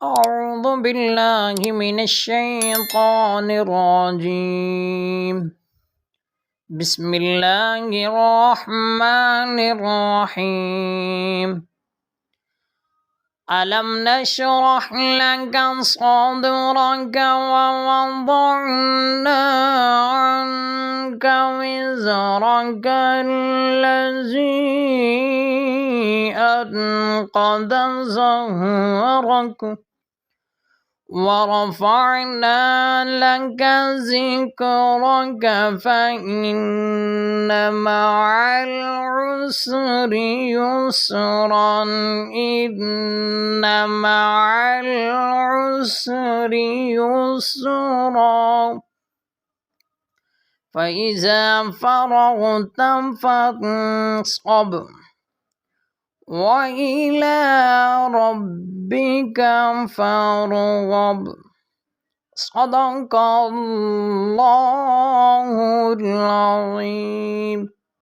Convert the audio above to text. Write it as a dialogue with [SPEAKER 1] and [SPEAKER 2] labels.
[SPEAKER 1] أعوذ بالله من الشيطان الرجيم. بسم الله الرحمن الرحيم. ألم نشرح لك صدرك ووضعنا عنك وزرك الذي أنقض ظهرك ورفعنا لك ذكرك فإن مع العسر يسرا إن مع العسر يسرا فإذا فرغت فانصب وإلى ربك فارغب. صدق الله